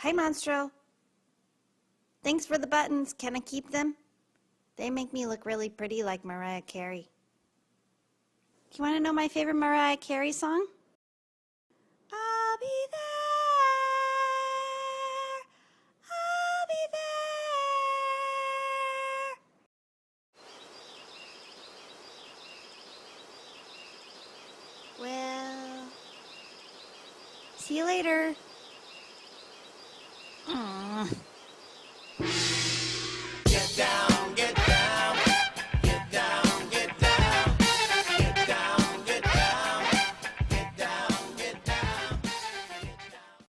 Hi, Monstro. Thanks for the buttons. Can I keep them? They make me look really pretty like Mariah Carey. Do you want to know my favorite Mariah Carey song? I'll be there. I'll be there. Well, see you later.